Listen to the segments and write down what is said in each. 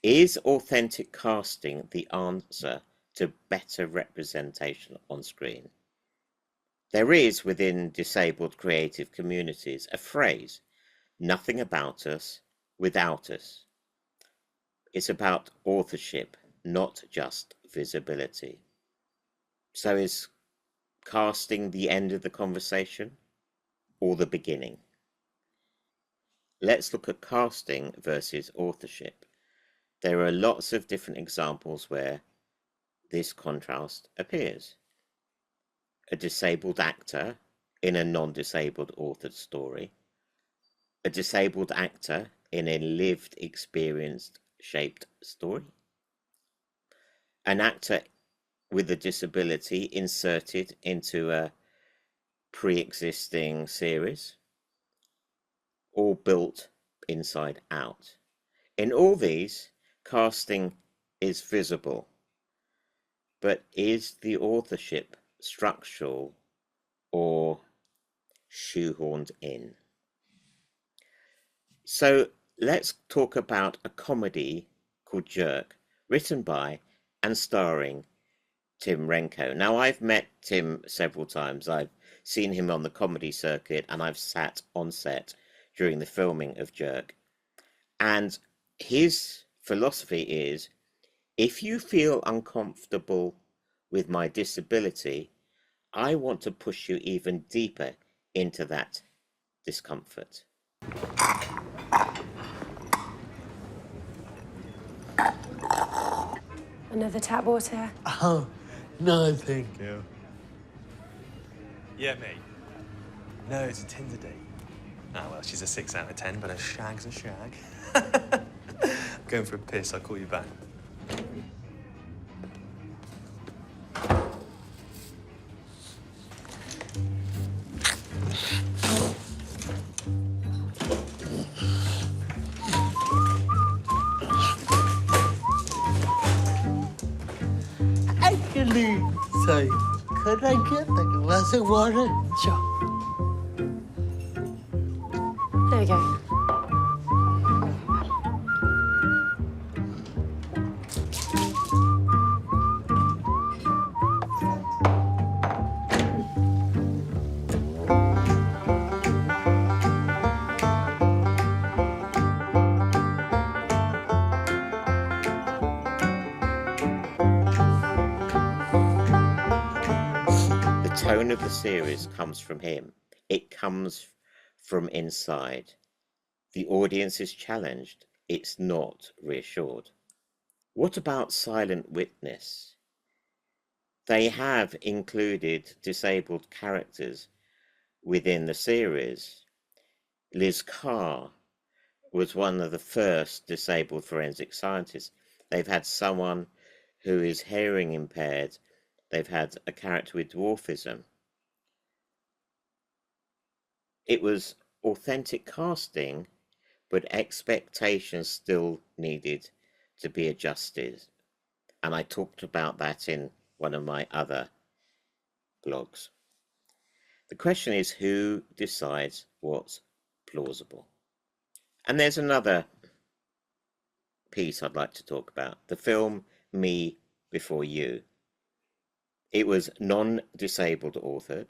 Is authentic casting the answer to better representation on screen? There is, within disabled creative communities, a phrase, nothing about us without us. It's about authorship, not just visibility. So is casting the end of the conversation or the beginning? Let's look at casting versus authorship. There are lots of different examples where this contrast appears. A disabled actor in a non-disabled authored story, a disabled actor in a lived experienced shaped story, an actor with a disability inserted into a pre-existing series, or built inside out. In all these, casting is visible, but is the authorship structural or shoehorned in? So let's talk about a comedy called Jerk, written by and starring Tim Renkow. Now, I've met Tim several times. I've seen him on the comedy circuit, and I've sat on set during the filming of Jerk. And his philosophy is, if you feel uncomfortable with my disability, I want to push you even deeper into that discomfort. Another tap water? Oh, no, thank you. Yeah, mate. No, it's a Tinder date. Oh, well, she's a 6 out of 10, but a shag's a shag. Going for a piss, I'll call you back. Actually, sorry, could I get a glass of water? Sure. There we go. The tone of the series comes from him. It comes from inside. The audience is challenged. It's not reassured. What about Silent Witness? They have included disabled characters within the series. Liz Carr was one of the first disabled forensic scientists. They've had someone who is hearing impaired. They've had a character with dwarfism. It was authentic casting, but expectations still needed to be adjusted. And I talked about that in one of my other blogs. The question is, who decides what's plausible? And there's another piece I'd like to talk about. The film Me Before You. It was non-disabled authored.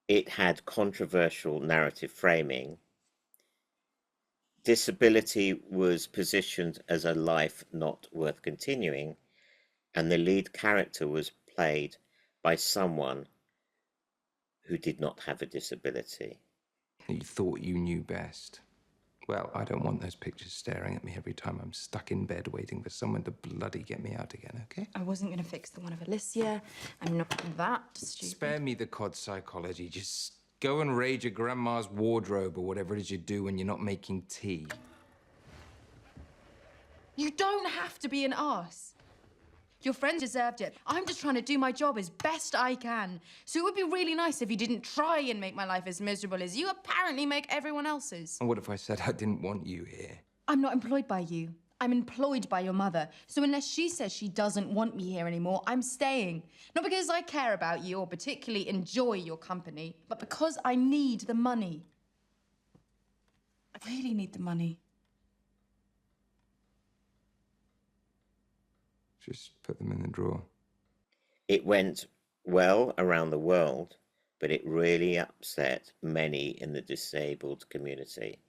It had controversial narrative framing. Disability was positioned as a life not worth continuing, and the lead character was played by someone who did not have a disability. You thought you knew best. Well, I don't want those pictures staring at me every time I'm stuck in bed waiting for someone to bloody get me out again, okay? I wasn't going to fix the one of Alicia. I'm not that stupid. Spare me the cod psychology. Just go and raid your grandma's wardrobe or whatever it is you do when you're not making tea. You don't have to be an arse. Your friend deserved it. I'm just trying to do my job as best I can. So it would be really nice if you didn't try and make my life as miserable as you apparently make everyone else's. And what if I said I didn't want you here? I'm not employed by you. I'm employed by your mother. So unless she says she doesn't want me here anymore, I'm staying. Not because I care about you or particularly enjoy your company, but because I need the money. I really need the money. Just put them in the drawer. It went well around the world, but it really upset many in the disabled community.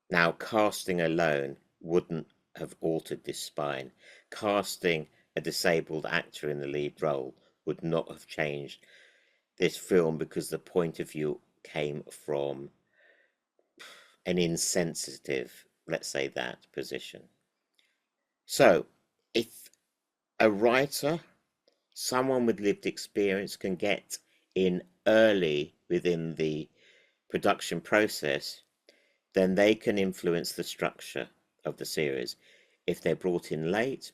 Now, casting alone wouldn't have altered this spine. Casting a disabled actor in the lead role would not have changed this film, because the point of view came from an insensitive, let's say that, position. So, if a writer, someone with lived experience, can get in early within the production process, then they can influence the structure of the series. If they're brought in late,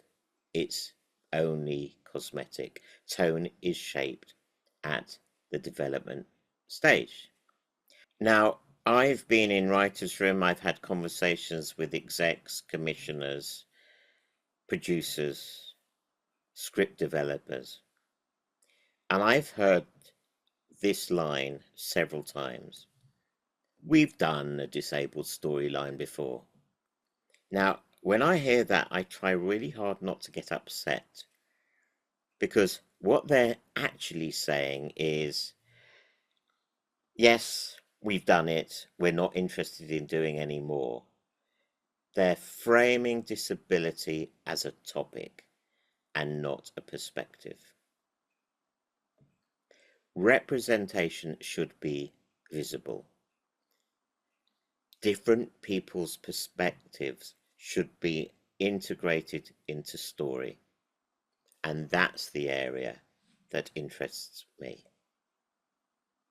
it's only cosmetic. Tone is shaped at the development stage. Now, I've been in writer's room, I've had conversations with execs, commissioners, producers, script developers, and I've heard this line several times. We've done a disabled storyline before. Now, when I hear that, I try really hard not to get upset, because what they're actually saying is, yes, we've done it, we're not interested in doing any more. They're framing disability as a topic and not a perspective. Representation should be visible. Different people's perspectives should be integrated into story. And that's the area that interests me.